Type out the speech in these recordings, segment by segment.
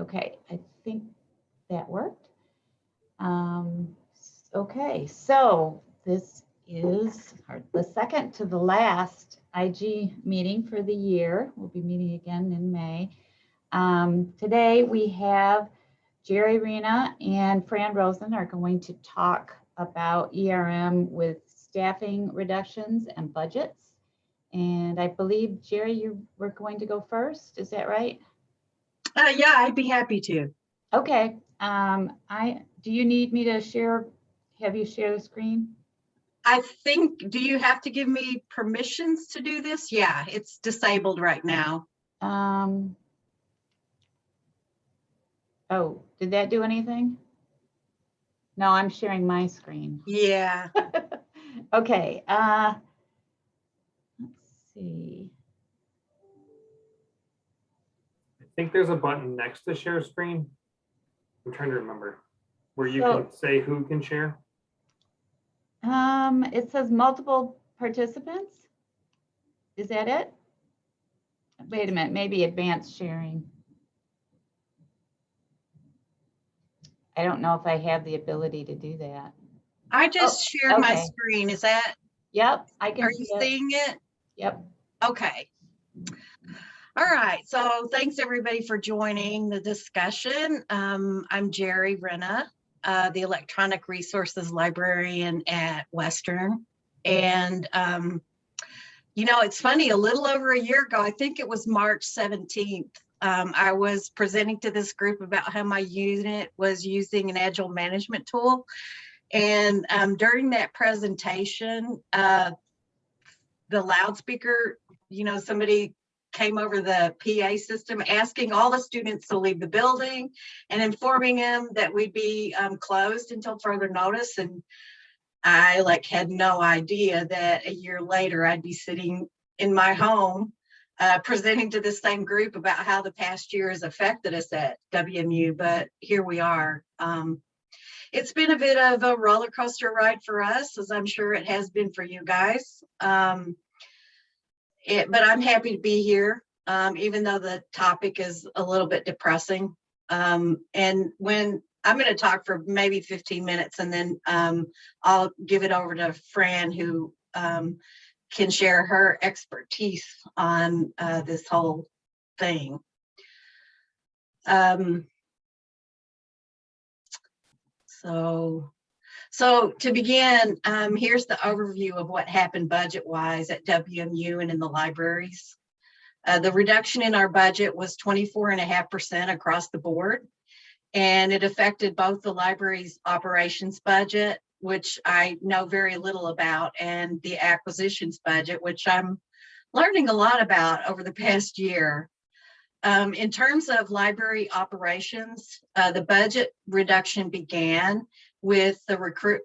Okay, I think that worked. Okay, so this is the second to the last IG meeting for the year. We'll be meeting again in May. Today we have Jerry Rena and Fran Rosen are going to talk about ERM with staffing reductions and budgets. And I believe, Jerry, you were going to go first. Is that right? Yeah, I'd be happy to. Okay. Do you need me to have you share the screen? I think, do you have to give me permissions to do this? Yeah, it's disabled right now. Oh, did that do anything? No, I'm sharing my screen. Yeah. Okay. Let's see. I think there's a button next to share screen. I'm trying to remember where you can say who can share. It says multiple participants. Is that it? Wait a minute, maybe advanced sharing. I don't know if I have the ability to do that. I just shared my screen. Is that? Yep, I can. Are you seeing it? Yep. Okay. All right. So thanks everybody for joining the discussion. I'm Jerry Rena, the Electronic Resources Librarian at Western. And, you know, it's funny, a little over a year ago, I think it was March 17th, I was presenting to this group about how my unit was using an agile management tool. And during that presentation, the loudspeaker, you know, somebody came over the PA system asking all the students to leave the building and informing them that we'd be closed until further notice. And I had no idea that a year later I'd be sitting in my home presenting to this same group about how the past year has affected us at WMU, but here we are. It's been a bit of a roller coaster ride for us, as I'm sure it has been for you guys. But I'm happy to be here, even though the topic is a little bit depressing. And when I'm going to talk for maybe 15 minutes, and then I'll give it over to Fran, who can share her expertise on this whole thing. So to begin, here's the overview of what happened budget-wise at WMU and in the libraries. The reduction in our budget was 24.5% across the board, and it affected both the library's operations budget, which I know very little about, and the acquisitions budget, which I'm learning a lot about over the past year. In terms of library operations, the budget reduction began with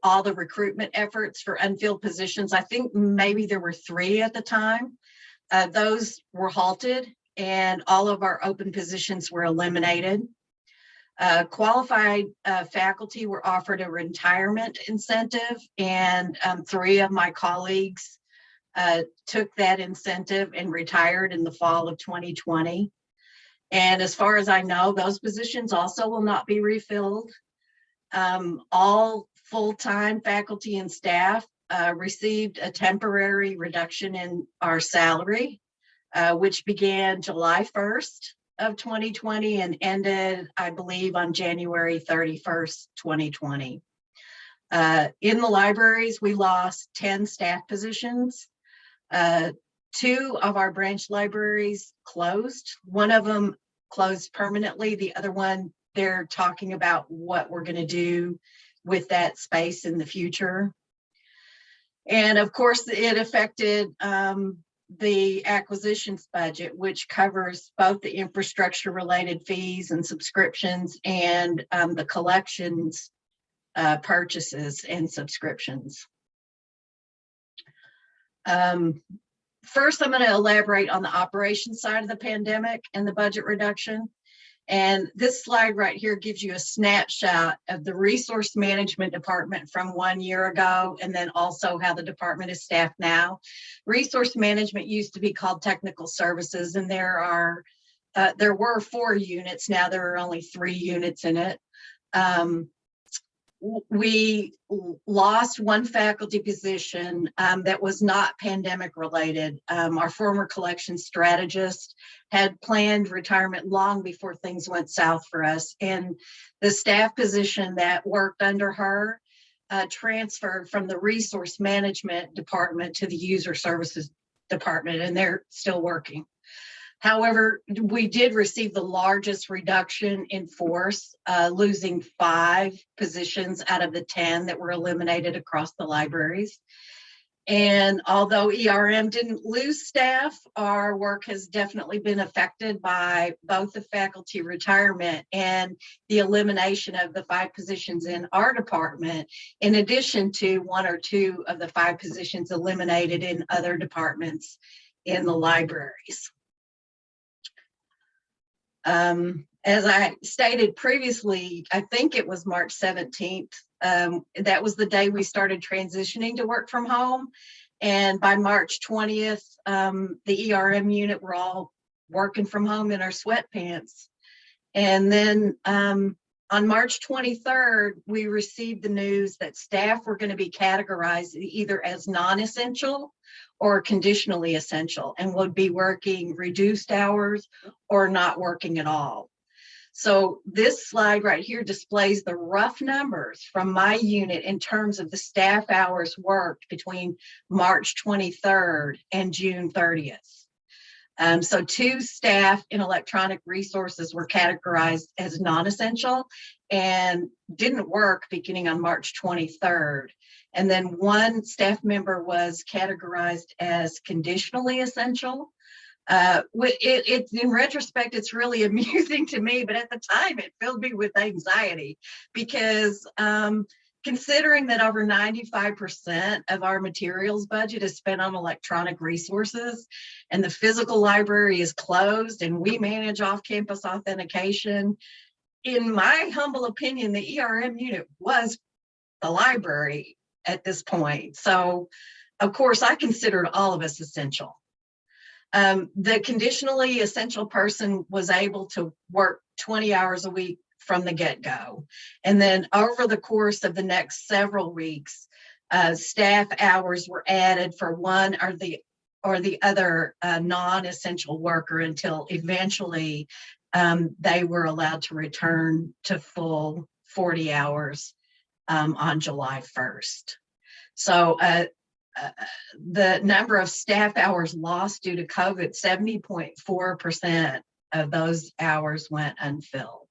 all the recruitment efforts for unfilled positions. I think maybe there were 3 at the time. Those were halted, and all of our open positions were eliminated. Qualified faculty were offered a retirement incentive, and 3 of my colleagues took that incentive and retired in the fall of 2020. And as far as I know, those positions also will not be refilled. All full-time faculty and staff received a temporary reduction in our salary, which began July 1st of 2020 and ended, I believe, on January 31st, 2020. In the libraries, we lost 10 staff positions. 2 of our branch libraries closed. One of them closed permanently. The other one, they're talking about what we're going to do with that space in the future. And of course, it affected the acquisitions budget, which covers both the infrastructure related fees and subscriptions and the collections purchases and subscriptions. First, I'm going to elaborate on the operations side of the pandemic and the budget reduction. And this slide right here gives you a snapshot of the resource management department from 1 year ago, and then also how the department is staffed now. Resource management used to be called technical services, and there are there were 4 units. Now there are only 3 units in it. We lost 1 faculty position that was not pandemic related. Our former collections strategist had planned retirement long before things went south for us. And the staff position that worked under her transferred from the resource management department to the user services department, and they're still working. However, we did receive the largest reduction in force, losing 5 positions out of the 10 that were eliminated across the libraries. And although ERM didn't lose staff, our work has definitely been affected by both the faculty retirement and the elimination of the 5 positions in our department, in addition to 1 or 2 of the 5 positions eliminated in other departments in the libraries. As I stated previously, I think it was March 17th. That was the day we started transitioning to work from home. And by March 20th, the ERM unit were all working from home in our sweatpants. And then on March 23rd, we received the news that staff were going to be categorized either as non-essential or conditionally essential, and would be working reduced hours or not working at all. So this slide right here displays the rough numbers from my unit in terms of the staff hours worked between March 23rd and June 30th. So 2 staff in electronic resources were categorized as non-essential and didn't work beginning on March 23rd. And then 1 staff member was categorized as conditionally essential. In retrospect, it's really amusing to me, but at the time it filled me with anxiety because considering that over 95% of our materials budget is spent on electronic resources and the physical library is closed and we manage off-campus authentication, in my humble opinion, the ERM unit was the library at this point. So of course I considered all of us essential. The conditionally essential person was able to work 20 hours a week from the get-go. And then over the course of the next several weeks, staff hours were added for one or the other non-essential worker until eventually they were allowed to return to full 40 hours on July 1st. So the number of staff hours lost due to COVID, 70.4% of those hours went unfilled.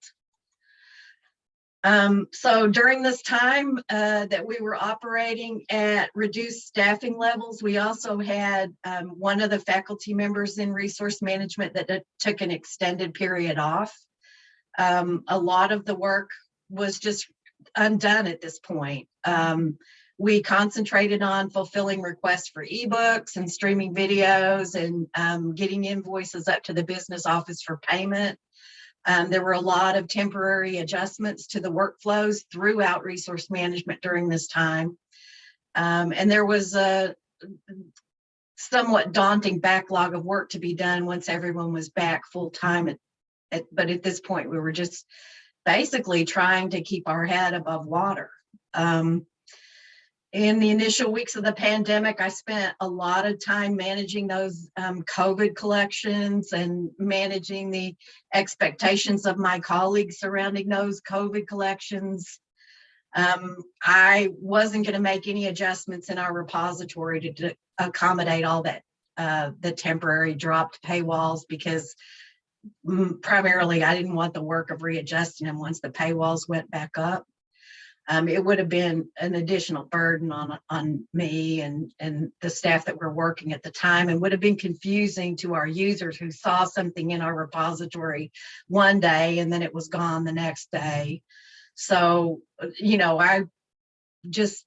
So during this time that we were operating at reduced staffing levels, we also had 1 of the faculty members in resource management that took an extended period off. A lot of the work was just undone at this point. We concentrated on fulfilling requests for ebooks and streaming videos and getting invoices up to the business office for payment. There were a lot of temporary adjustments to the workflows throughout resource management during this time. And there was a somewhat daunting backlog of work to be done once everyone was back full time. But at this point, we were just basically trying to keep our head above water. In the initial weeks of the pandemic, I spent a lot of time managing those COVID collections and managing the expectations of my colleagues surrounding those COVID collections. I wasn't going to make any adjustments in our repository to accommodate all that, the temporary dropped paywalls, because primarily I didn't want the work of readjusting them once the paywalls went back up. It would have been an additional burden on me and the staff that were working at the time, and would have been confusing to our users who saw something in our repository one day and then it was gone the next day. So, you know, I just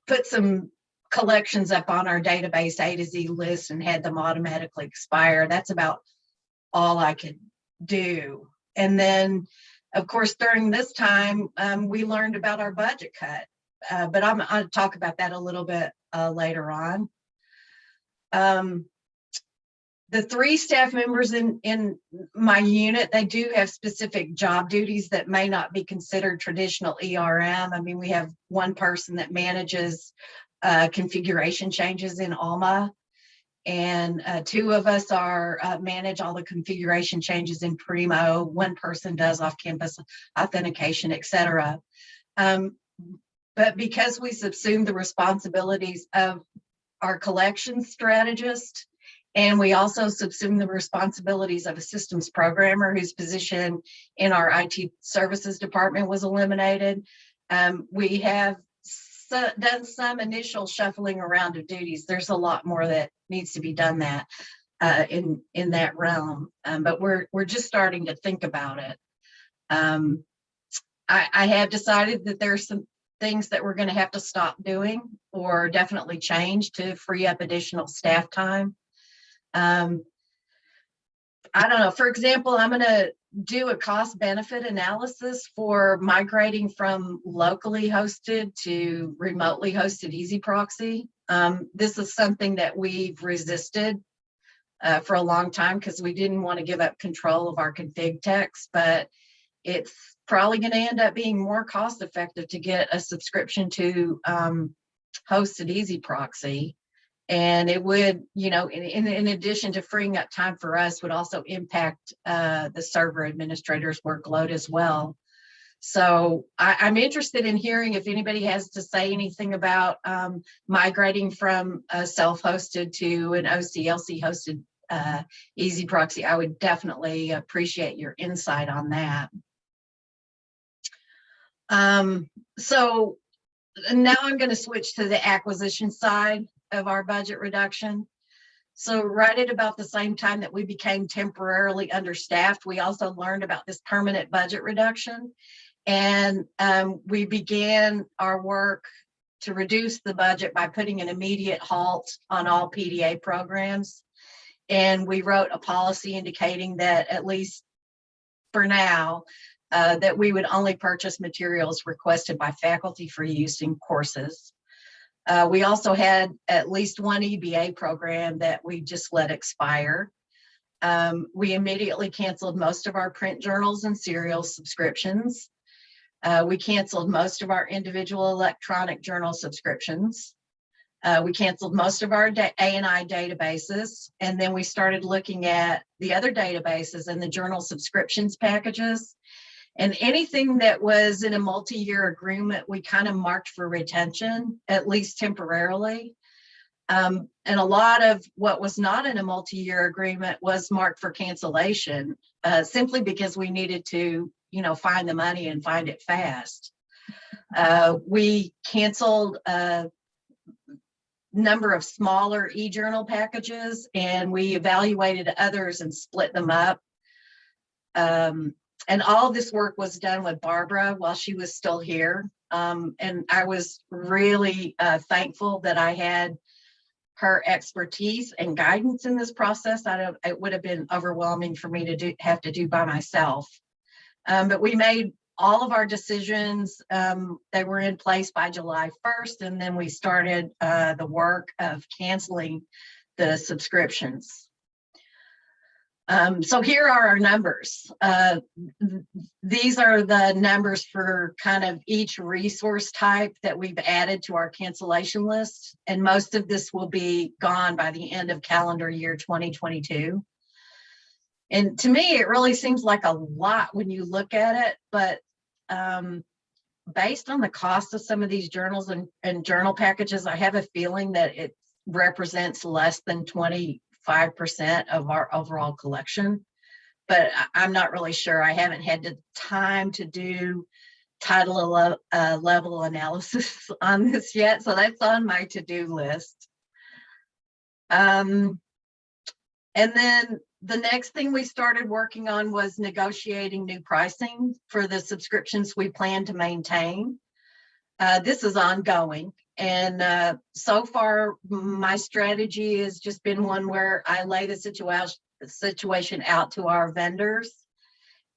put some collections up on our database A to Z list and had them automatically expire. That's about all I could do. And then, of course, during this time, we learned about our budget cut, but I'll talk about that a little bit later on. The 3 staff members in my unit, they do have specific job duties that may not be considered traditional ERM. I mean, we have one person that manages configuration changes in ALMA, and 2 of us are manage all the configuration changes in Primo. One person does off-campus authentication, etc. But because we subsume the responsibilities of our collections strategist, and we also subsume the responsibilities of a systems programmer whose position in our IT services department was eliminated, we have done some initial shuffling around of duties. There's a lot more that needs to be done that in that realm, but we're just starting to think about it. I have decided that there's some things that we're going to have to stop doing or definitely change to free up additional staff time. I don't know. For example, I'm going to do a cost benefit analysis for migrating from locally hosted to remotely hosted easyproxy. This is something that we've resisted for a long time because we didn't want to give up control of our config text, but it's probably going to end up being more cost effective to get a subscription to hosted easyproxy. And it would, you know, in addition to freeing up time for us, would also impact the server administrator's workload as well. So I'm interested in hearing if anybody has to say anything about migrating from a self-hosted to an OCLC hosted easyproxy. I would definitely appreciate your insight on that. So now I'm going to switch to the acquisition side of our budget reduction. So right at about the same time that we became temporarily understaffed, we also learned about this permanent budget reduction. And we began our work to reduce the budget by putting an immediate halt on all PDA programs. And we wrote a policy indicating that, at least for now, that we would only purchase materials requested by faculty for use in courses. We also had at least one EBA program that we just let expire. We immediately canceled most of our print journals and serial subscriptions. We canceled most of our individual electronic journal subscriptions. We canceled most of our A&I databases, and then we started looking at the other databases and the journal subscriptions packages. And anything that was in a multi-year agreement, we kind of marked for retention, at least temporarily. And a lot of what was not in a multi-year agreement was marked for cancellation, simply because we needed to, you know, find the money and find it fast. We canceled a number of smaller e-journal packages, and we evaluated others and split them up. And all of this work was done with Barbara while she was still here. And I was really thankful that I had her expertise and guidance in this process. It would have been overwhelming for me to have to do by myself. But we made all of our decisions. They were in place by July 1st, and then we started the work of canceling the subscriptions. So here are our numbers. These are the numbers for kind of each resource type that we've added to our cancellation list. And most of this will be gone by the end of calendar year 2022. And to me, it really seems like a lot when you look at it, but based on the cost of some of these journals and journal packages, I have a feeling that it represents less than 25% of our overall collection, but I'm not really sure. I haven't had the time to do title level analysis on this yet, so that's on my to-do list. And then the next thing we started working on was negotiating new pricing for the subscriptions we plan to maintain. This is ongoing. And so far, my strategy has just been one where I lay the situation out to our vendors,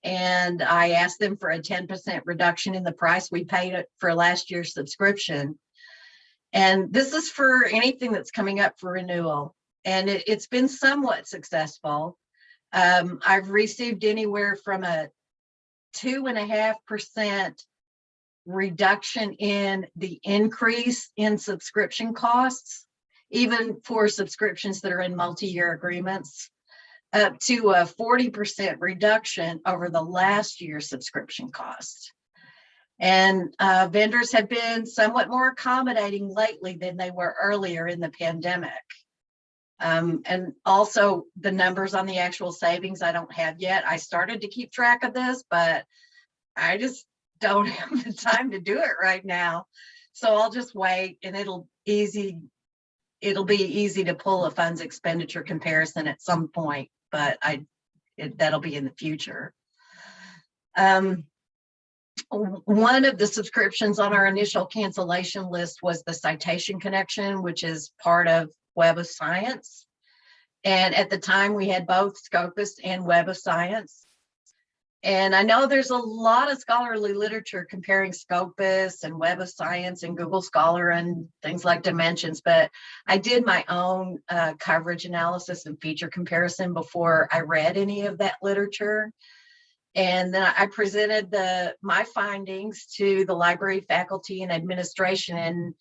and I ask them for a 10% reduction in the price we paid for last year's subscription. And this is for anything that's coming up for renewal. and it's been somewhat successful. I've received anywhere from a 2.5% reduction in the increase in subscription costs, even for subscriptions that are in multi-year agreements, up to a 40% reduction over the last year's subscription cost. And vendors have been somewhat more accommodating lately than they were earlier in the pandemic. And also the numbers on the actual savings I don't have yet. I started to keep track of this, but I just don't have the time to do it right now. So I'll just wait, and it'll be easy to pull a funds expenditure comparison at some point, but that'll be in the future. One of the subscriptions on our initial cancellation list was the Citation Connection, which is part of Web of Science. And at the time we had both Scopus and Web of Science. And I know there's a lot of scholarly literature comparing Scopus and Web of Science and Google Scholar and things like Dimensions, but I did my own coverage analysis and feature comparison before I read any of that literature. And then I presented my findings to the library faculty and administration, and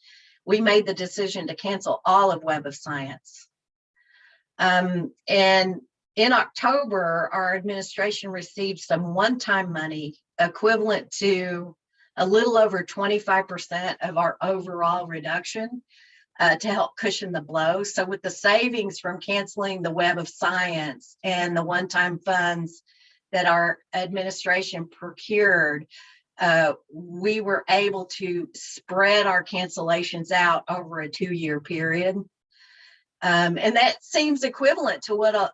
we made the decision to cancel all of Web of Science. And in October, our administration received some one-time money equivalent to a little over 25% of our overall reduction to help cushion the blow. So with the savings from canceling the Web of Science and the one-time funds that our administration procured, we were able to spread our cancellations out over a 2-year period. And that seems equivalent to what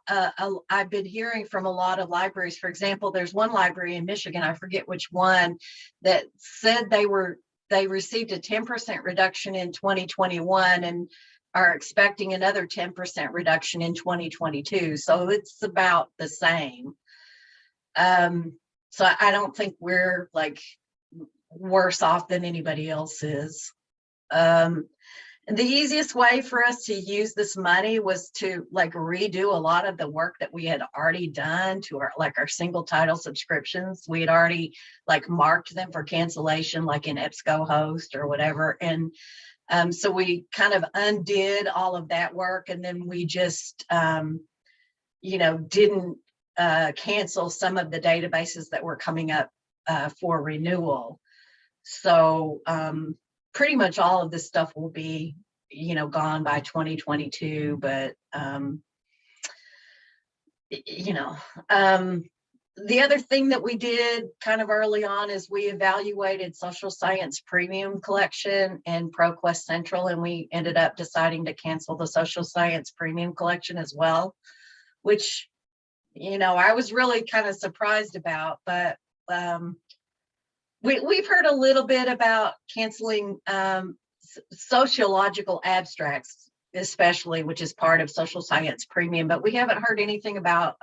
I've been hearing from a lot of libraries. For example, there's one library in Michigan, I forget which one, that said they received a 10% reduction in 2021 and are expecting another 10% reduction in 2022. So it's about the same. So I don't think we're like worse off than anybody else is. The easiest way for us to use this money was to like redo a lot of the work that we had already done to our single title subscriptions. We had already like marked them for cancellation, like in EBSCOhost or whatever. And so we kind of undid all of that work, and then we just, didn't cancel some of the databases that were coming up for renewal. So pretty much all of this stuff will be, gone by 2022, but the other thing that we did kind of early on is we evaluated Social Science Premium Collection and ProQuest Central, and we ended up deciding to cancel the Social Science Premium Collection as well, which I was really kind of surprised about, but we've heard a little bit about canceling sociological abstracts, especially, which is part of Social Science Premium, but we haven't heard anything about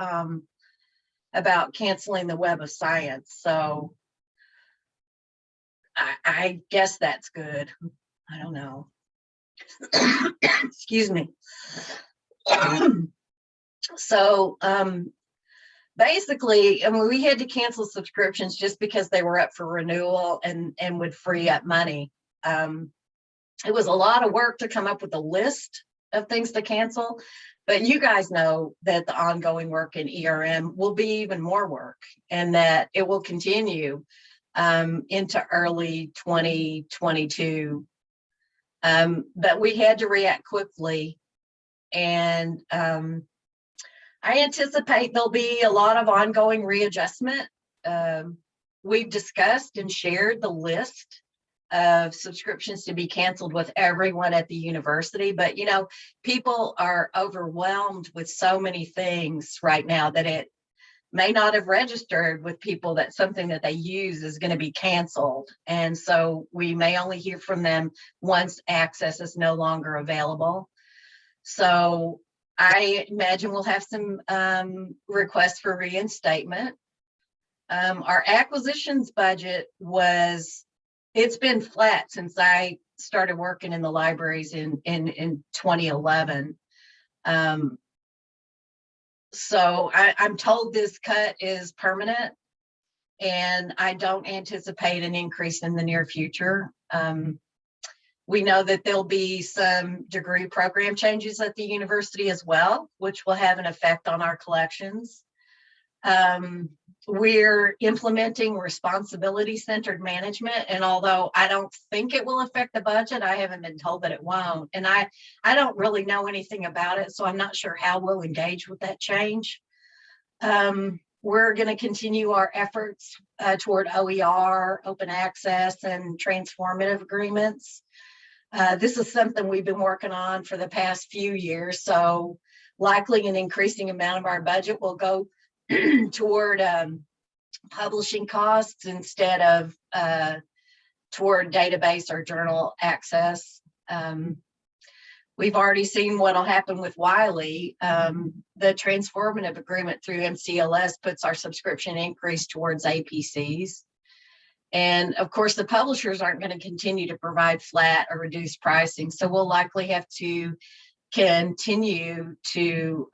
canceling the Web of Science. So I guess that's good. I don't know. Excuse me. So basically, we had to cancel subscriptions just because they were up for renewal and would free up money. It was a lot of work to come up with a list of things to cancel, but you guys know that the ongoing work in ERM will be even more work, and that it will continue into early 2022. But we had to react quickly, and I anticipate there'll be a lot of ongoing readjustment. We've discussed and shared the list of subscriptions to be canceled with everyone at the university, but people are overwhelmed with so many things right now that it may not have registered with people that something that they use is going to be canceled, and so we may only hear from them once access is no longer available. So I imagine we'll have some requests for reinstatement. Our acquisitions budget it's been flat since I started working in the libraries in 2011. So I'm told this cut is permanent, and I don't anticipate an increase in the near future. We know that there'll be some degree program changes at the university as well, which will have an effect on our collections. We're implementing responsibility-centered management, and although I don't think it will affect the budget, I haven't been told that it won't, and I don't really know anything about it, so I'm not sure how we'll engage with that change. We're going to continue our efforts toward OER, open access, and transformative agreements. This is something we've been working on for the past few years, so likely an increasing amount of our budget will go toward publishing costs instead of toward database or journal access. We've already seen what will happen with Wiley. The transformative agreement through MiALA puts our subscription increase towards APCs. And of course, the publishers aren't going to continue to provide flat or reduced pricing. So we'll likely have to continue to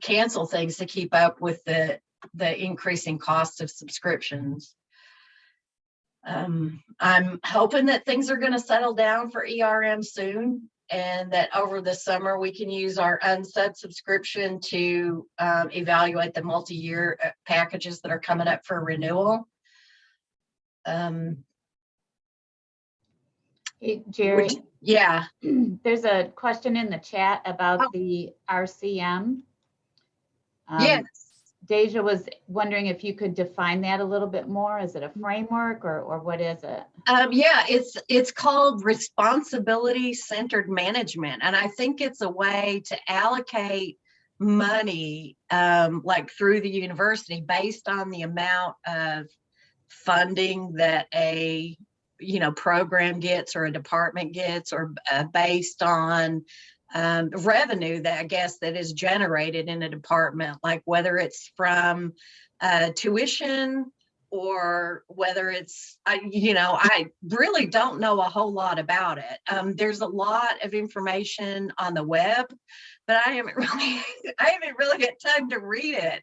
cancel things to keep up with the increasing cost of subscriptions. I'm hoping that things are going to settle down for ERM soon, and that over the summer we can use our unsub subscription to evaluate the multi-year packages that are coming up for renewal. Hey, Jerry, Yeah. there's a question in the chat about Oh. the RCM. Yes. Deja was wondering if you could define that a little bit more. Is it a framework or what is it? Yeah, it's called responsibility-centered management, and I think it's a way to allocate money like through the university based on the amount of funding that a program gets or a department gets, or based on revenue that I guess that is generated in a department, like whether it's from tuition or whether it's, I really don't know a whole lot about it. There's a lot of information on the web, but I haven't really had time to read it.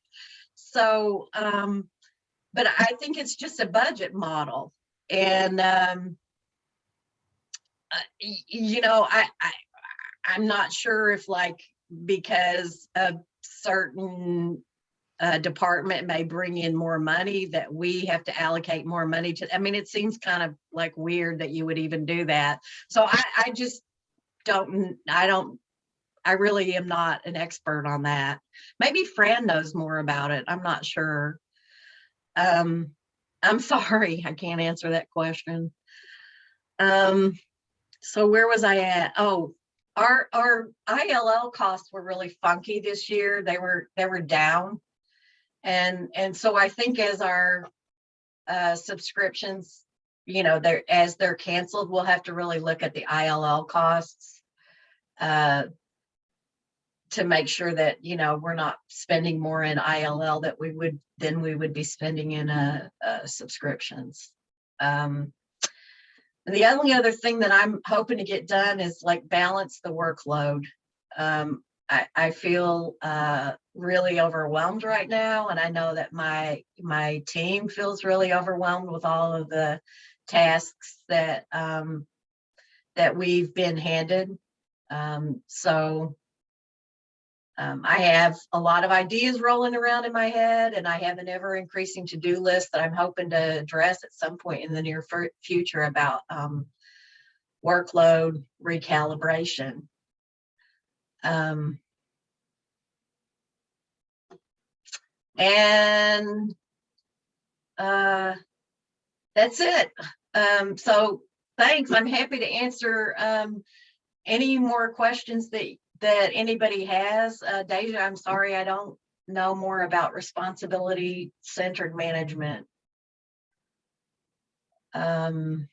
So, but I think it's just a budget model. And, I'm not sure if, like, because a certain department may bring in more money that we have to allocate more money to. I mean, it seems kind of like weird that you would even do that. So I just I really am not an expert on that. Maybe Fran knows more about it. I'm not sure. I'm sorry, I can't answer that question. So where was I at? Oh, our ILL costs were really funky this year. They were down. And so I think as our subscriptions, as they're canceled, we'll have to really look at the ILL costs to make sure that, we're not spending more in ILL than we would be spending in subscriptions. The only other thing that I'm hoping to get done is like balance the workload. I feel really overwhelmed right now, and I know that my team feels really overwhelmed with all of the tasks that that we've been handed. I have a lot of ideas rolling around in my head, and I have an ever increasing to-do list that I'm hoping to address at some point in the near future about workload recalibration. And that's it. So thanks. I'm happy to answer any more questions that anybody has. Deja, I'm sorry, I don't know more about responsibility-centered management. And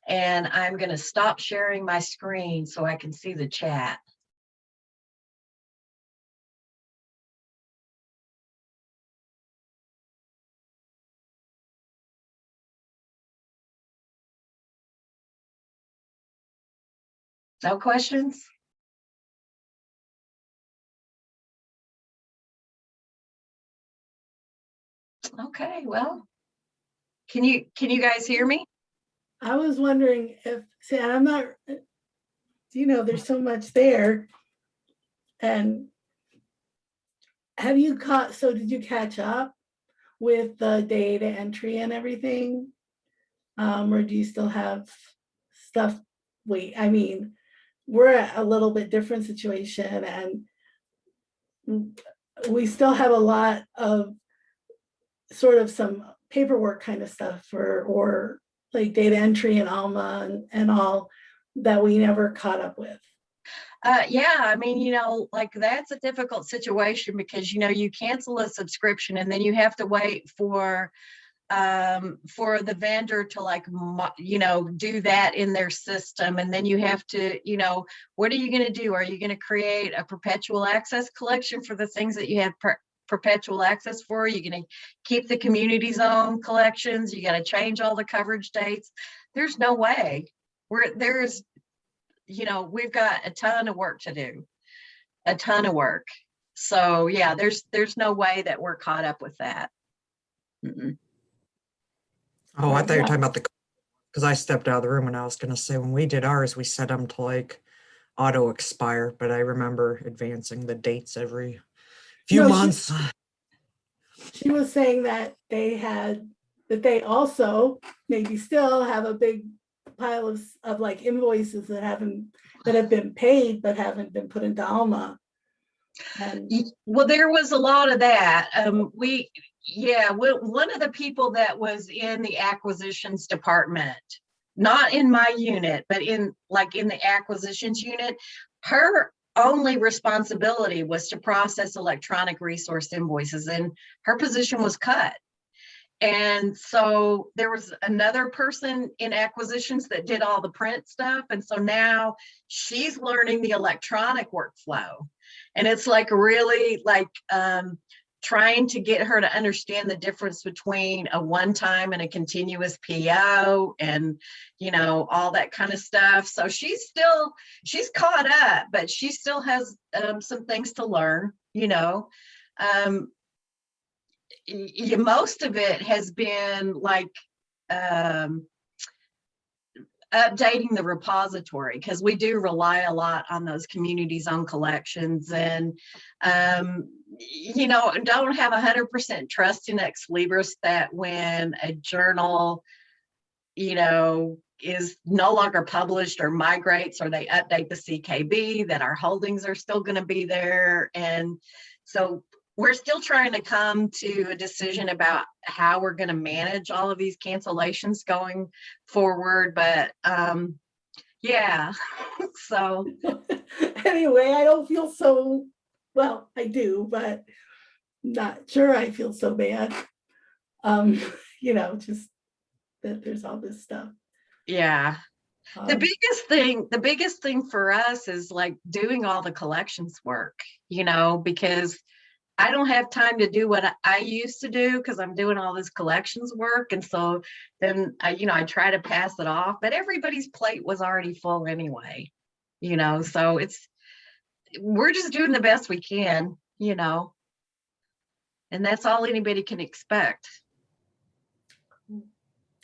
I'm going to stop sharing my screen so I can see the chat. No questions? Okay, well, can you guys hear me? I was wondering if, see, and I'm not, there's so much there. And have you did you catch up with the data entry and everything? Or do you still have stuff? I mean, we're at a little bit different situation, and we still have a lot of sort of some paperwork kind of stuff or like data entry and ALMA and all that we never caught up with. Yeah, I mean, like that's a difficult situation because, you cancel a subscription and then you have to wait for the vendor to do that in their system. And then you have to, what are you going to do? Are you going to create a perpetual access collection for the things that you have perpetual access for? You're going to keep the community zone collections. You got to change all the coverage dates. There's no way. We've got a ton of work to do, a ton of work. So yeah, there's no way that we're caught up with that. Mm-mm. Oh, I thought you were talking about because I stepped out of the room and I was going to say when we did ours, we set them to like auto expire, but I remember advancing the dates every few months. She was saying that they also maybe still have a big pile of like invoices that have been paid but haven't been put into ALMA. Well, there was a lot of that. One of the people that was in the acquisitions department, not in my unit, but in the acquisitions unit, her only responsibility was to process electronic resource invoices, and her position was cut. And so there was another person in acquisitions that did all the print stuff. And so now she's learning the electronic workflow. And it's really trying to get her to understand the difference between a one-time and a continuous PO and, all that kind of stuff. So she's caught up, but she still has some things to learn, most of it has been updating the repository because we do rely a lot on those community zone collections, and don't have 100% trust in Ex Libris that when a journal is no longer published or migrates or they update the CKB that our holdings are still going to be there. And so we're still trying to come to a decision about how we're going to manage all of these cancellations going forward. But yeah, so. Anyway, I don't feel so, well, I do, but not sure I feel so bad. Just that there's all this stuff. Yeah. The biggest thing for us is doing all the collections work, because I don't have time to do what I used to do because I'm doing all this collections work. And so then I try to pass it off, but everybody's plate was already full anyway, so we're just doing the best we can, and that's all anybody can expect.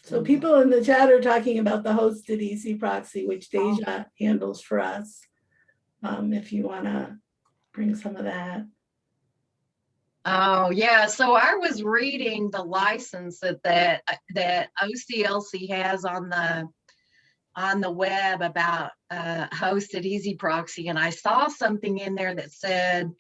So people in the chat are talking about the hosted EC proxy, which Deja handles for us. If you want to bring some of that. Oh yeah, so I was reading the license that OCLC has on the web about hosted easy proxy, and I saw something in there that said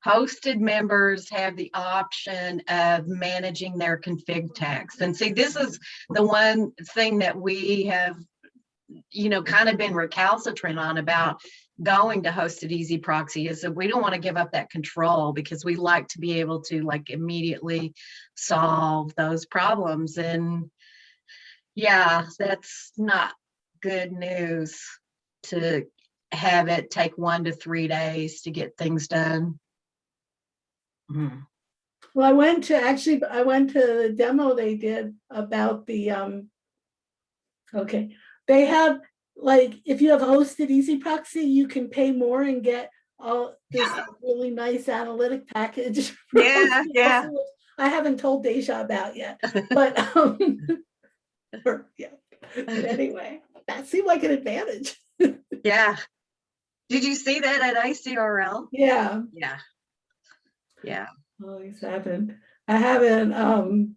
hosted members have the option of managing their config tags. And see, this is the one thing that we have kind of been recalcitrant on about going to hosted easy proxy, is that we don't want to give up that control because we like to be able to immediately solve those problems. And yeah, that's not good news to have it take 1 to 3 days to get things done. Well, I went to the demo they did about the they have if you have hosted easy proxy, you can pay more and get all this really nice analytic package. Yeah. I haven't told Deja about yet, but yeah. But anyway, that seemed like an advantage. Yeah. Did you see that at ICRL? Yeah, Yeah. Yeah. always happened. I haven't,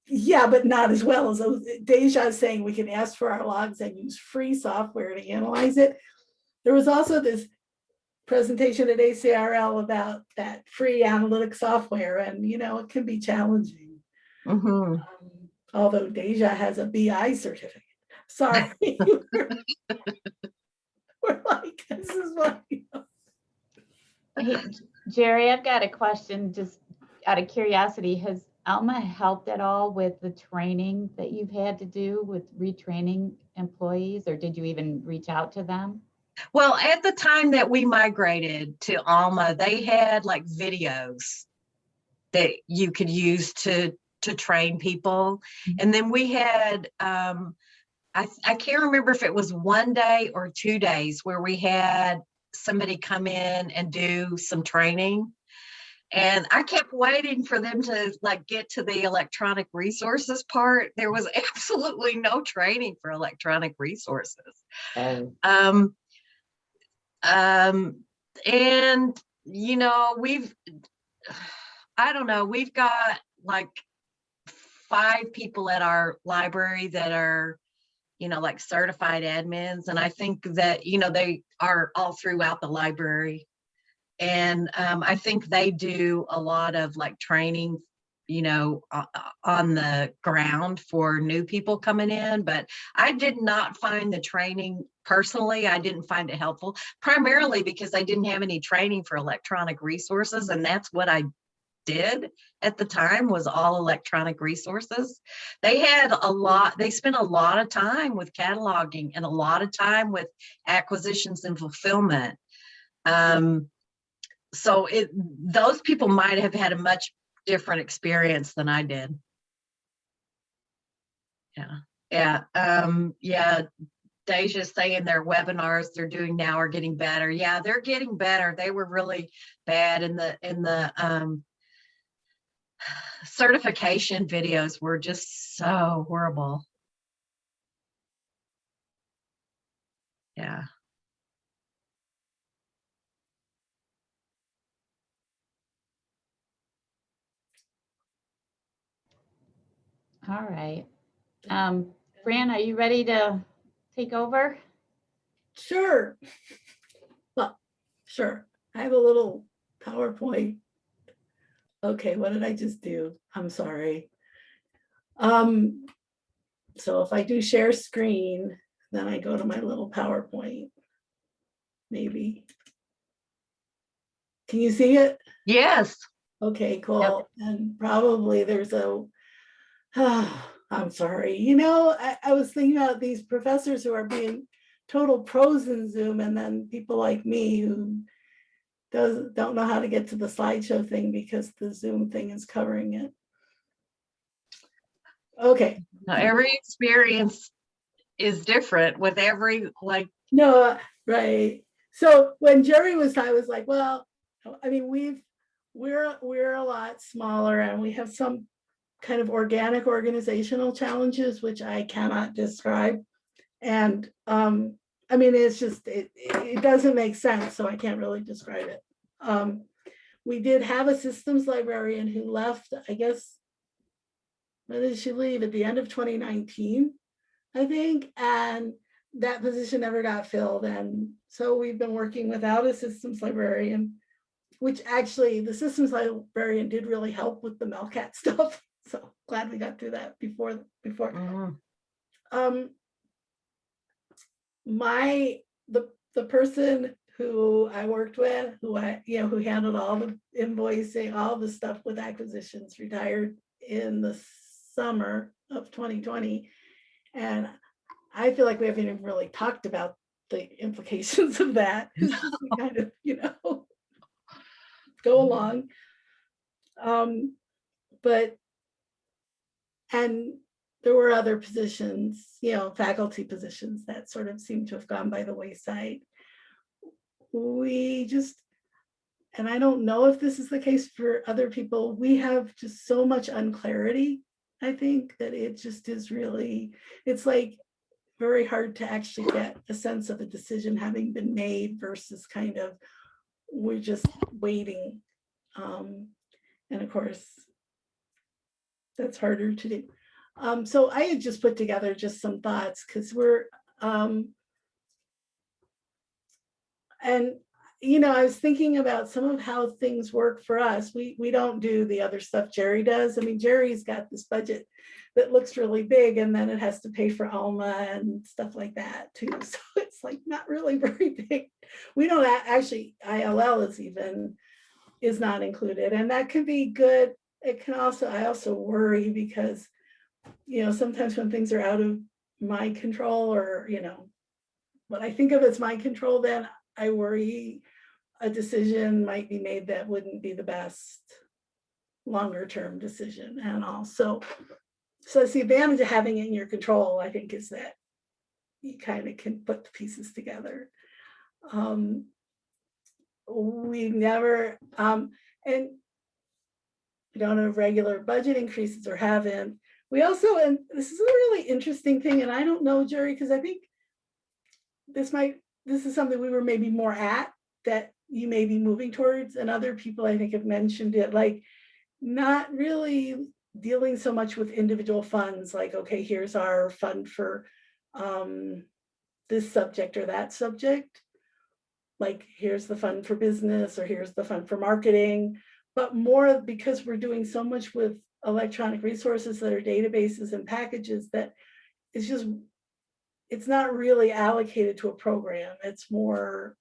yeah, but not as well as those. Deja's saying we can ask for our logs and use free software to analyze it. There was also this presentation at ACRL about that free analytic software, and it can be challenging. Mhm. Although Deja has a BI certificate. Sorry. We're like, this is what. Hey, Jerry, I've got a question just out of curiosity. Has Alma helped at all with the training that you've had to do with retraining employees, or did you even reach out to them? Well, at the time that we migrated to Alma, they had like videos that you could use to train people. And then we had I can't remember if it was 1 day or 2 days where we had somebody come in and do some training. And I kept waiting for them to like get to the electronic resources part. There was absolutely no training for electronic resources. Oh, And I don't know, we've got like 5 people at our library that are, like certified admins. And I think that, they are all throughout the library. And I think they do a lot of like training, on the ground for new people coming in. But I did not find the training personally, I didn't find it helpful, primarily because I didn't have any training for electronic resources. And that's what I did at the time, was all electronic resources. They spent a lot of time with cataloging and a lot of time with acquisitions and fulfillment. So those people might have had a much different experience than I did. Yeah. Deja's saying their webinars they're doing now are getting better. Yeah, they're getting better. They were really bad in the certification videos were just so horrible. Yeah. all right. Fran, are you ready to take over? Sure. Well, sure. I have a little PowerPoint. Okay, what did I just do? I'm sorry. So if I do share screen, then I go to my little PowerPoint. Maybe. Can you see it? Yes. Okay, cool. And probably there's I'm sorry. I was thinking about these professors who are being total pros in Zoom, and then people like me who don't know how to get to the slideshow thing because the Zoom thing is covering it. Okay. Now, every experience is different with every No, right. So when Jerry was, I was like, well, I mean, we're a lot smaller, and we have some kind of organic organizational challenges, which I cannot describe. And I mean, it's just, it doesn't make sense, so I can't really describe it. We did have a systems librarian who left, I guess, when did she leave? At the end of 2019, I think. And that position never got filled. And so we've been working without a systems librarian, which actually the systems librarian did really help with the Melcat stuff. So glad we got through that before. The person who I worked with, who handled all the invoicing, all the stuff with acquisitions, retired in the summer of 2020. And I feel like we haven't even really talked about the implications of that. It's just we kind of, go along. And there were other positions, faculty positions that sort of seem to have gone by the wayside. We just, and I don't know if this is the case for other people, we have just so much unclarity. I think that it just is really, it's like very hard to actually get a sense of a decision having been made versus kind of, we're just waiting. And of course, that's harder to do. So I had just put together just some thoughts because we're, and I was thinking about some of how things work for us. We don't do the other stuff Jerry does. I mean, Jerry's got this budget that looks really big, and then it has to pay for Alma and stuff like that too. So it's like not really very big. We don't actually, ILL is not included, and that can be good. It can also, I also worry because, sometimes when things are out of my control, or, what I think of as my control, then I worry a decision might be made that wouldn't be the best longer term decision. And also, so it's the advantage of having it in your control, I think, is that you kind of can put the pieces together. We never, and we don't have regular budget increases or haven't. We also, and this is a really interesting thing, and I don't know, Jerry, because I think this is something we were maybe more at, that you may be moving towards, and other people I think have mentioned it, like not really dealing so much with individual funds, like, okay, here's our fund for this subject or that subject, like here's the fund for business, or here's the fund for marketing, but more because we're doing so much with electronic resources that are databases and packages, that it's not really allocated to a program. It's more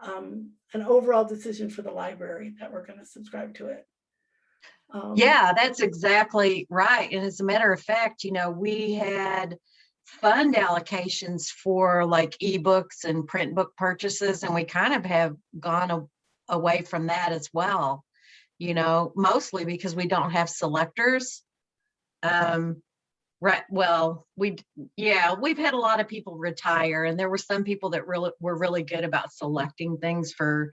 an overall decision for the library that we're going to subscribe to it. Yeah, that's exactly right. And as a matter of fact, we had fund allocations for like ebooks and print book purchases, and we kind of have gone away from that as well, mostly because we don't have selectors. Right. Well, we've had a lot of people retire, and there were some people that were really good about selecting things for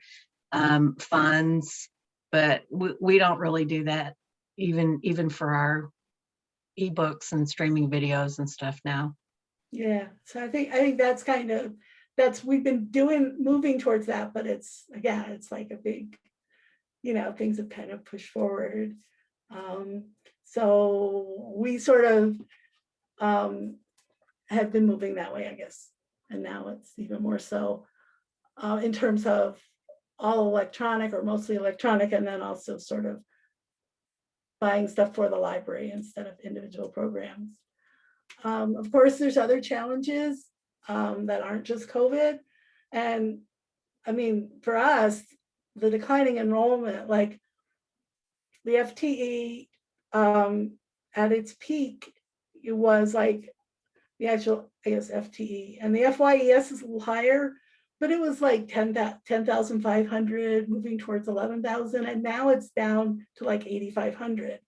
funds, but we don't really do that even for our ebooks and streaming videos and stuff now. Yeah, so I think that's kind of, we've been moving towards that, but it's like a big, things have kind of pushed forward. So we sort of have been moving that way, I guess, and now it's even more so in terms of all electronic or mostly electronic, and then also sort of buying stuff for the library instead of individual programs. Of course, there's other challenges that aren't just COVID. And I mean, for us, the declining enrollment, like the FTE at its peak, it was like the actual, I guess, FTE, and the FYES is a little higher, but it was like 10,500 moving towards 11,000, and now it's down to like 8,500.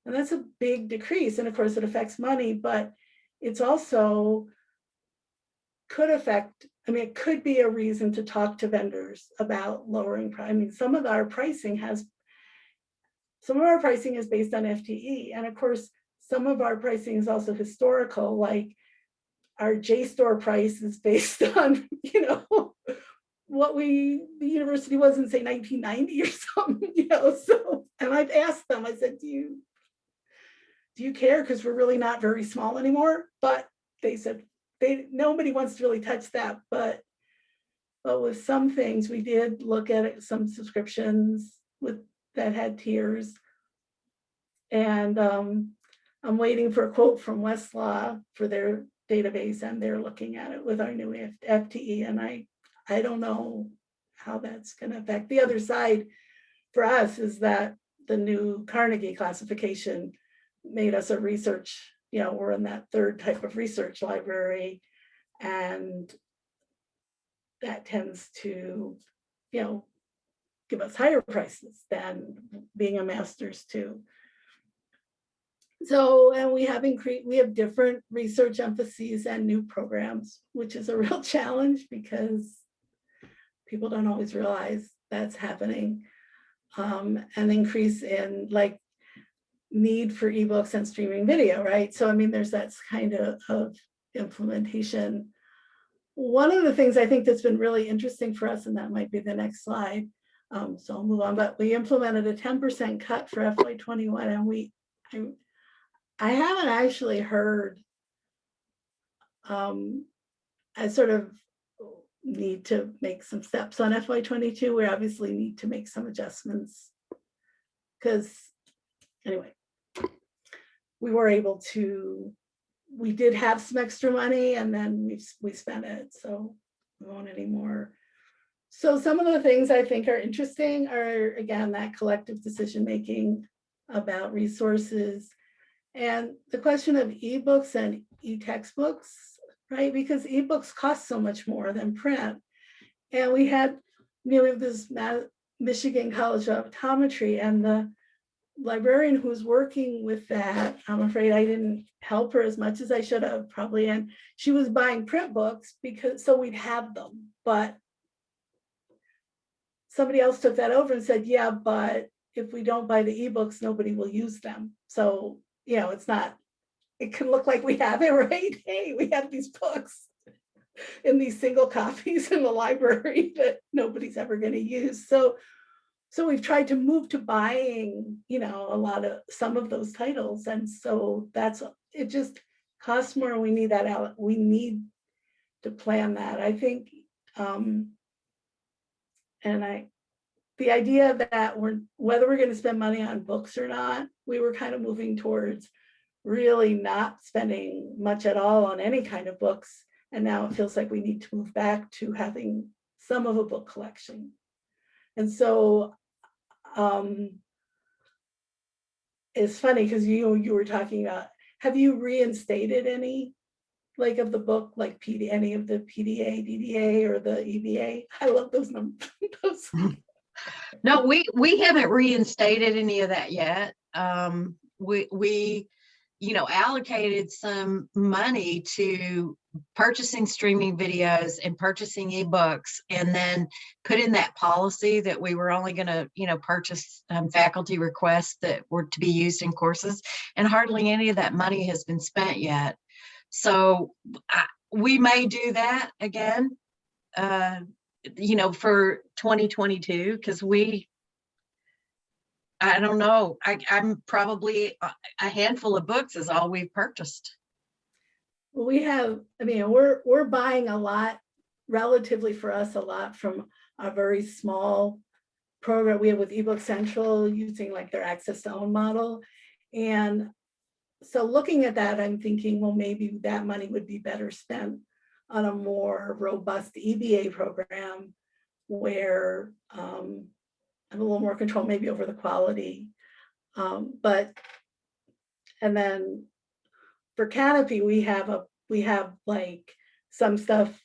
And that's a big decrease. And of course it affects money, but it's also could affect, it could be a reason to talk to vendors about lowering price. Some of our pricing is based on FTE. And of course, some of our pricing is also historical, like our JSTOR price is based on, what the university was in, say, 1990 or something, so, and I've asked them, I said, do you care? Because we're really not very small anymore. But they said nobody wants to really touch that. But with some things, we did look at it, some subscriptions that had tiers. And I'm waiting for a quote from Westlaw for their database, and they're looking at it with our new FTE. And I don't know how that's going to affect. The other side for us is that the new Carnegie classification made us a research, we're in that third type of research library, and that tends to, give us higher prices than being a master's too. So, and we have different research emphases and new programs, which is a real challenge because people don't always realize that's happening. An increase in like need for ebooks and streaming video, right? So I mean, there's that kind of implementation. One of the things I think that's been really interesting for us, and that might be the next slide, so I'll move on, but we implemented a 10% cut for FY21, and I haven't actually heard, I sort of need to make some steps on FY22. We obviously need to make some adjustments because anyway, we did have some extra money and then we spent it, so we won't anymore. So some of the things I think are interesting are, again, that collective decision-making about resources and the question of ebooks and e-textbooks, right? Because ebooks cost so much more than print. And we have this Michigan College of Optometry, and the librarian who's working with that, I'm afraid I didn't help her as much as I should have probably, and she was buying print books so we'd have them, but somebody else took that over and said, yeah, but if we don't buy the ebooks, nobody will use them. So, it can look like we have it, right? Hey, we have these books in these single copies in the library that nobody's ever going to use. So we've tried to move to buying, some of those titles. And so it just costs more. We need that out. We need to plan that. I think, the idea that whether we're going to spend money on books or not, we were kind of moving towards really not spending much at all on any kind of books. And now it feels like we need to move back to having some of a book collection. And so it's funny because you were talking about, have you reinstated any of the book, any of the PDA, DDA, or the EBA? I love those numbers. No, we haven't reinstated any of that yet. We allocated some money to purchasing streaming videos and purchasing ebooks, and then put in that policy that we were only going to, purchase faculty requests that were to be used in courses, and hardly any of that money has been spent yet. So we may do that again, for 2022, because I don't know, I'm probably a handful of books is all we've purchased. Well, we're buying a lot, relatively for us, a lot from a very small program we have with eBook Central, using their access to own model. And so looking at that, I'm thinking, well, maybe that money would be better spent on a more robust EBA program where I have a little more control maybe over the quality. And then for Canopy, we have some stuff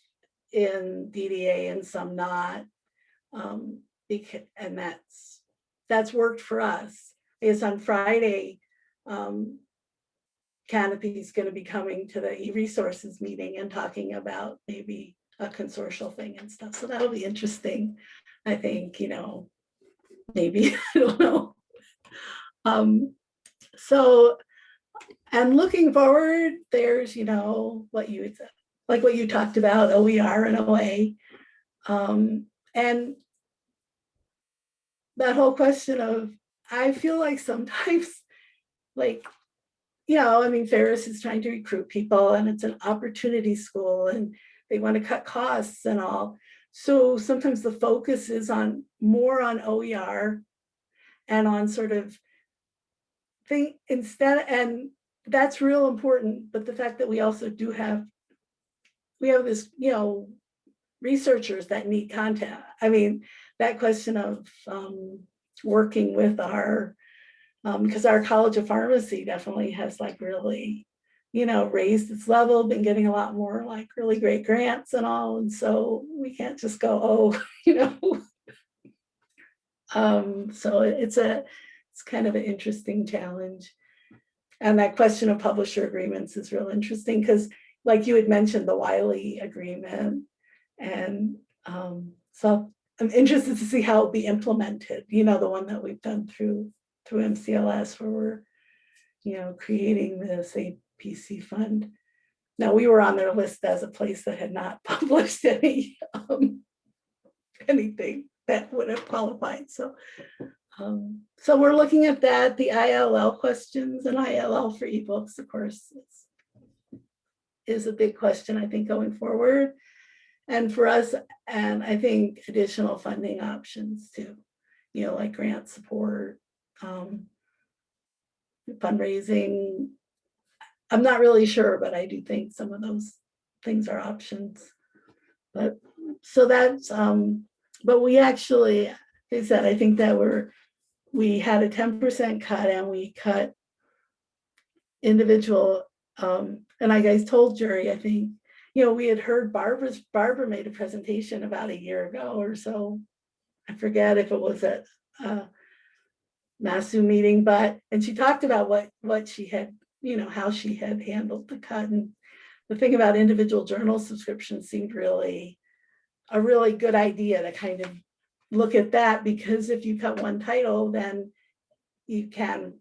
in DDA and some not. And that's worked for us. Because on Friday, Canopy is going to be coming to the eResources meeting and talking about maybe a consortial thing and stuff. So that'll be interesting. I think, maybe, I don't know. So, and looking forward, there's, what you talked about, OER and OA. And that whole question of, I feel like sometimes, Ferris is trying to recruit people, and it's an opportunity school, and they want to cut costs and all. So sometimes the focus is more on OER and on sort of thing instead, and that's real important. But the fact that we also we have this, researchers that need content. That question of working with because our College of Pharmacy definitely has really, raised its level, been getting a lot more really great grants and all. And so we can't just go, so it's kind of an interesting challenge. And that question of publisher agreements is real interesting because you had mentioned the Wiley agreement. And so I'm interested to see how it'll be implemented, you know, the one that we've done through MCLS where we're, you know, creating this APC fund. Now, we were on their list as a place that had not published anything that would have qualified. So we're looking at that, the ILL questions, and ILL for ebooks, of course, is a big question, I think, going forward. And for us, and I think additional funding options too, you know, like grant support, fundraising. I'm not really sure, but I do think some of those things are options. But so that's, but we actually, like I said, I think that we had a 10% cut, and we cut individual, and like I told Jerry, I think, you know, we had heard Barbara made a presentation about a year ago or so. I forget if it was at MASU meeting, and she talked about what she had, you know, how she had handled the cut. And the thing about individual journal subscriptions seemed really a really good idea to kind of look at that, because if you cut one title, then you can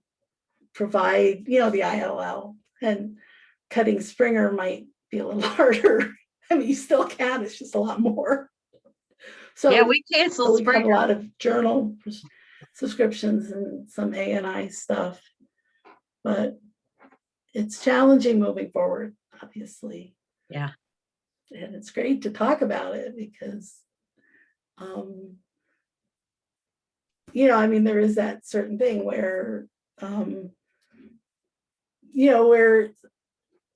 provide, you know, the ILL, and cutting Springer might be a little harder. I mean, you still can, it's just a lot more. So Yeah, we canceled we cut a Springer. lot of journal subscriptions and some A&I stuff, but it's challenging moving forward, obviously. Yeah. And it's great to talk about it because, you know, I mean, there is that certain thing where, you know, where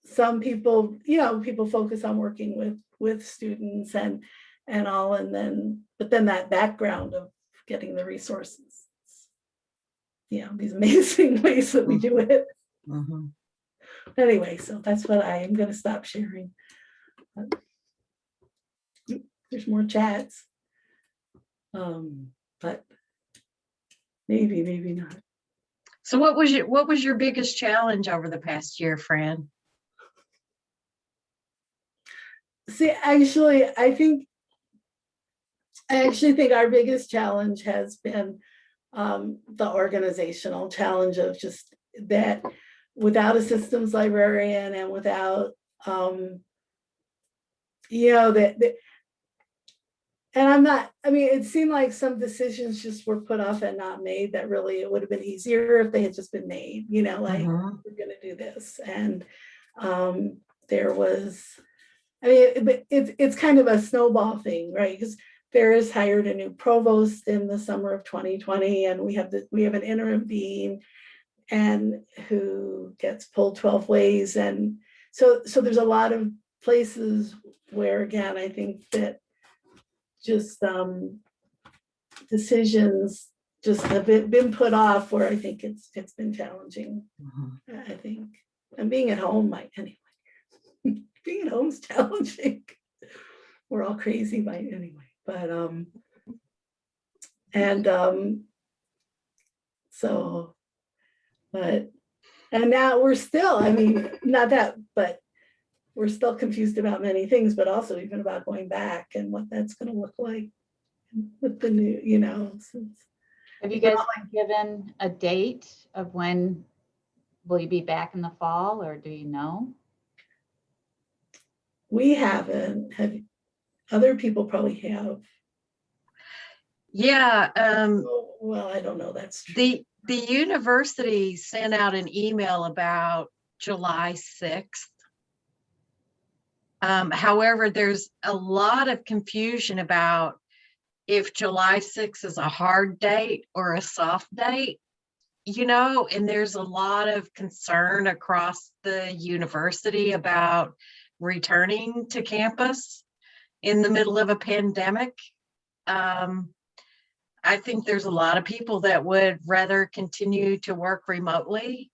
some people, you know, people focus on working with students and all, and then, but then that background of getting the resources, you know, these amazing ways that we do it. Mhm. Anyway, so that's what I am going to stop sharing. There's more chats, but maybe not. So what was your biggest challenge over the past year, Fran? See, actually, I actually think our biggest challenge has been the organizational challenge of just that without a systems librarian and without, you know, and I'm not, I mean, it seemed like some decisions just were put off and not made that really it would have been easier if they had just been made, you know, like Mhm. we're going to do this. And there was, I mean, it's kind of a snowball thing, right? Because Ferris hired a new provost in the summer of 2020, and we have an interim dean, and who gets pulled 12 ways, and so there's a lot of places where, again, I think that just decisions just have been put off, where I think it's been challenging. Mhm. I think, and being at home anyway. Being at home is challenging. We're all crazy by anyway, but so, but, and now we're still, I mean, not that, but we're still confused about many things, but also even about going back and what that's going to look like with the new, you know, since. Have you guys been given a date of when will you be back in the fall, or do you know? We haven't, have other people probably have. Yeah, Well, I don't know, that's true. the university sent out an email about July 6th. However, there's a lot of confusion about if July 6th is a hard date or a soft date, you know, and there's a lot of concern across the university about returning to campus in the middle of a pandemic. I think there's a lot of people that would rather continue to work remotely.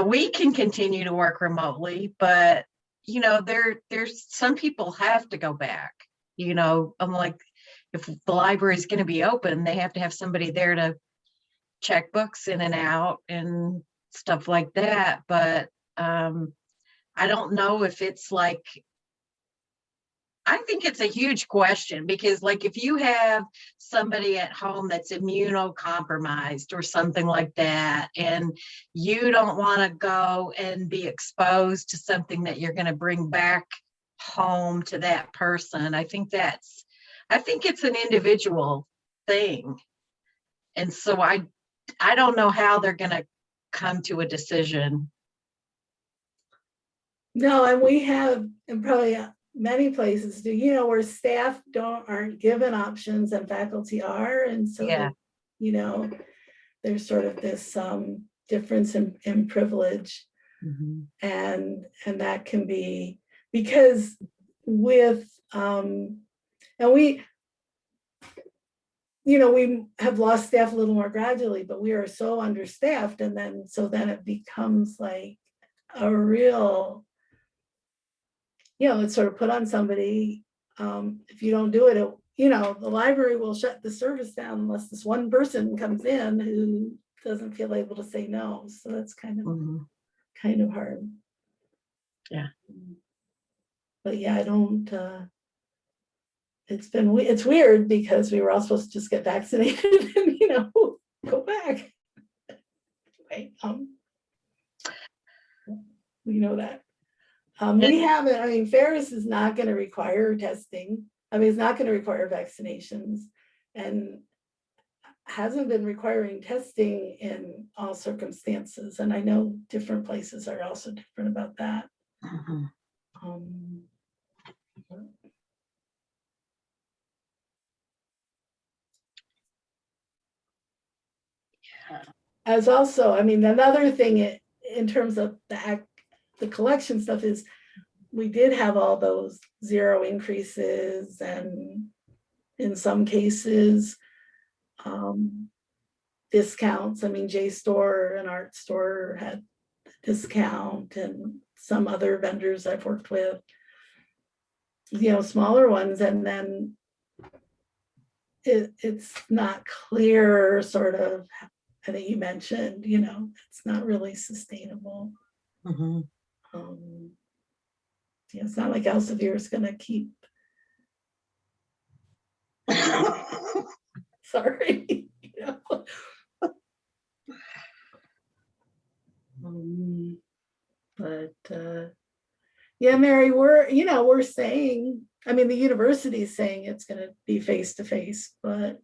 We can continue to work remotely, but you know, there's some people have to go back. You know, I'm like, if the library is going to be open, they have to have somebody there to check books in and out and stuff like that. But I don't know if it's like I think it's a huge question because like if you have somebody at home that's immunocompromised or something like that, and you don't want to go and be exposed to something that you're going to bring back home to that person, I think it's an individual thing. And so I don't know how they're going to come to a decision. No, and we have, and probably many places do, you know, where staff aren't given options and faculty are, and so Yeah. you know, there's sort of this difference in privilege, and that can be because with and we, you know, we have lost staff a little more gradually, but we are so understaffed, and then it becomes like a real, you know, it's sort of put on somebody. If you don't do it, you know, the library will shut the service down unless this one person comes in who doesn't feel able to say no. So that's kind of hard. Yeah. But yeah, I don't, it's weird because we were all supposed to just get vaccinated and, you know, go back. Right. We know that. We haven't, I mean, Ferris is not going to require testing. I mean, it's not going to require vaccinations and hasn't been requiring testing in all circumstances. And I know different places are also different about that. As also, I mean, another thing in terms of the collection stuff is we did have all those zero increases, and in some cases, discounts. I mean, JSTOR and Art Store had discount, and some other vendors I've worked with, you know, smaller ones, and then it's not clear, sort of, I think you mentioned, you know, it's not really sustainable. Yeah, it's not like Elsevier is going to keep. Sorry. You know? But yeah, Mary, we're saying, I mean, the university is saying it's going to be face to face, but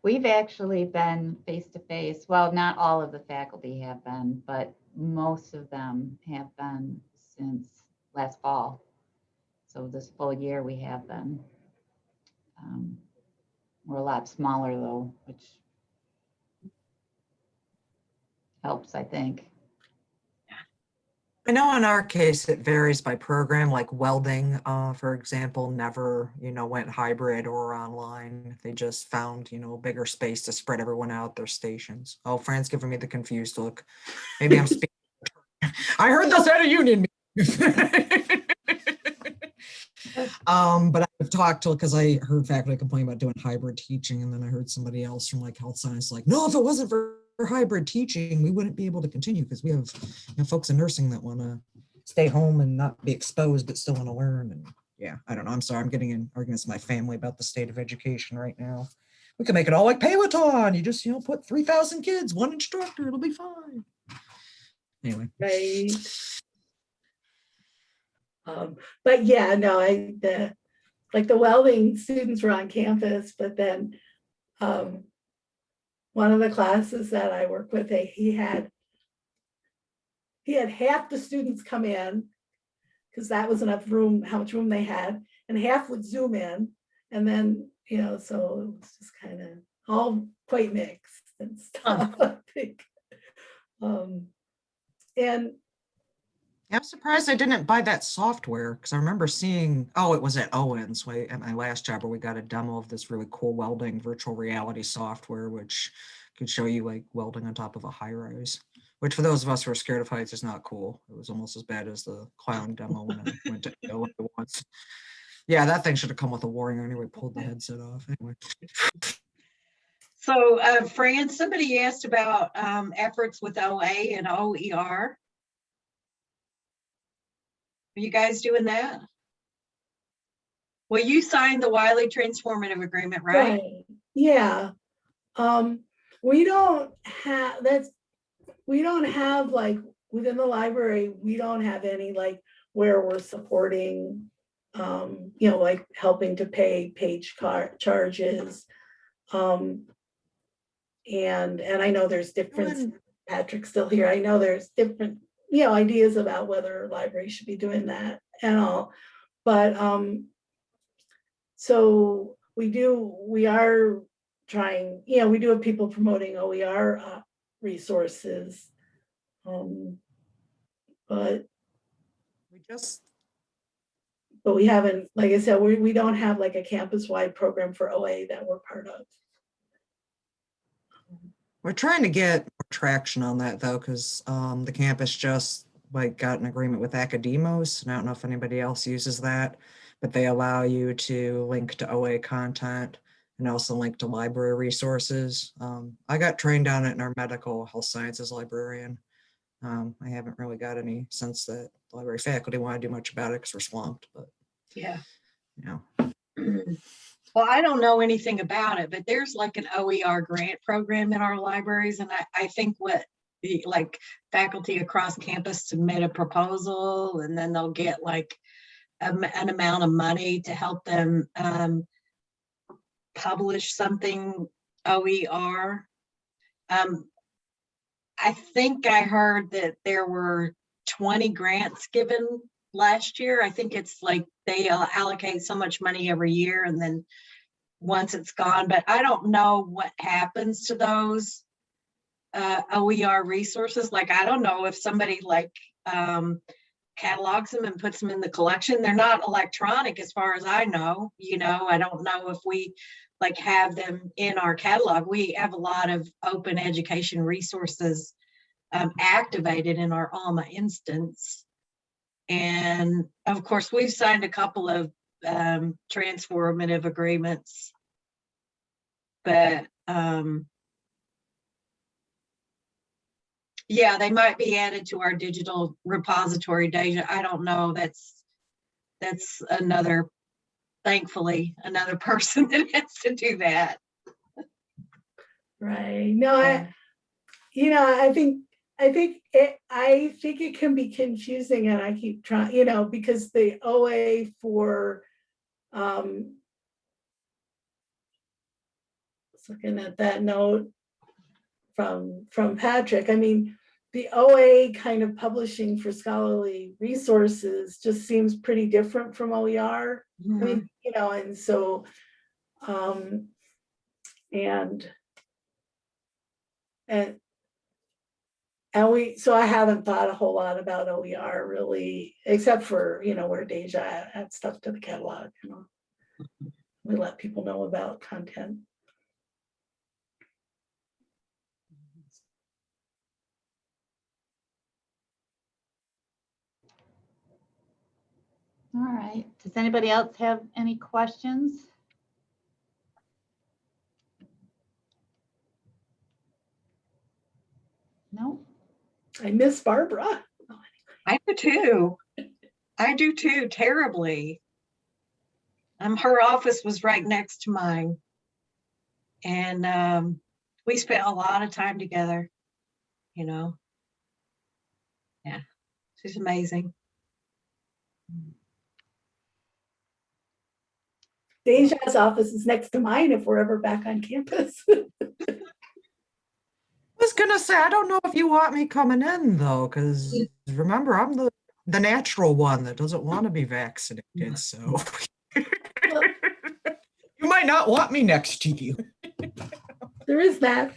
We've actually been face to face. Well, not all of the faculty have been, but most of them have been since last fall. So this full year we have been. We're a lot smaller though, which helps, I think. I know in our case, it varies by program, like welding, for example, never, you know, went hybrid or online. They just found, you know, a bigger space to spread everyone out their stations. Oh, Fran's giving me the confused look. Maybe I'm speaking. I heard this at a union meeting. But I've talked to, because I heard faculty complain about doing hybrid teaching, and then I heard somebody else from like health science like, no, if it wasn't for hybrid teaching, we wouldn't be able to continue because we have, you know, folks in nursing that want to stay home and not be exposed but still want to learn. And yeah, I don't know. I'm sorry, I'm getting in arguments with my family about the state of education right now. We can make it all like Peloton. You just, you know, put 3,000 kids, one instructor, it'll be fine. Anyway. right. But yeah, no, the welding students were on campus, but then one of the classes that I work with, he had half the students come in because that was enough room, how much room they had, and half would Zoom in, and then, you know, so it was just kind of all quite mixed and stuff. I think. And I'm surprised I didn't buy that software because I remember seeing, oh, it was at Owens at my last job where we got a demo of this really cool welding virtual reality software, which could show you like welding on top of a high rise, which for those of us who are scared of heights is not cool. It was almost as bad as the clown demo when I went to go once. Yeah, that thing should have come with a warning anyway, pulled the headset off. Anyway. So, Fran, somebody asked about efforts with OA and OER. Are you guys doing that? Well, you signed the Wiley Transformative Agreement, right? Yeah. We don't have like within the library, we don't have any like where we're supporting, like helping to pay page charges. And I know there's different, Patrick's still here. I know there's different, ideas about whether libraries should be doing that and all. But so we are trying, we do have people promoting OER resources. But we haven't, like I said, we don't have like a campus-wide program for OA that we're part of. We're trying to get more traction on that though, because the campus just like got an agreement with Academos, and I don't know if anybody else uses that, but they allow you to link to OA content and also link to library resources. I got trained on it in our medical health sciences librarian. I haven't really got any sense that the library faculty want to do much about it because we're swamped, but Yeah. you know. Well, I don't know anything about it, but there's like an OER grant program in our libraries. And I think what the like faculty across campus submit a proposal and then they'll get like an amount of money to help them publish something OER. I think I heard that there were 20 grants given last year. I think it's like they allocate so much money every year and then once it's gone, but I don't know what happens to those OER resources. Like, I don't know if somebody like catalogs them and puts them in the collection. They're not electronic as far as I know, I don't know if we like have them in our catalog. We have a lot of open education resources activated in our Alma instance. And of course, we've signed a couple of transformative agreements, but yeah, they might be added to our digital repository, Deja. I don't know. That's another, thankfully, another person that has to do that. Right. No, I think it can be confusing, and I keep trying, because the OA for looking at that note from Patrick, I mean, the OA kind of publishing for scholarly resources just seems pretty different from OER. Mm-hmm. I mean, and so so I haven't thought a whole lot about OER really, except for, where Deja adds stuff to the catalog, we let people know about content. All right. Does anybody else have any questions? No? I miss Barbara. I do too, terribly. Her office was right next to mine. And we spent a lot of time together, Yeah, she's amazing. Deja's office is next to mine if we're ever back on campus. I was gonna say, I don't know if you want me coming in though, because remember, I'm the natural one that doesn't want to be vaccinated, so you might not want me next to you. There is that.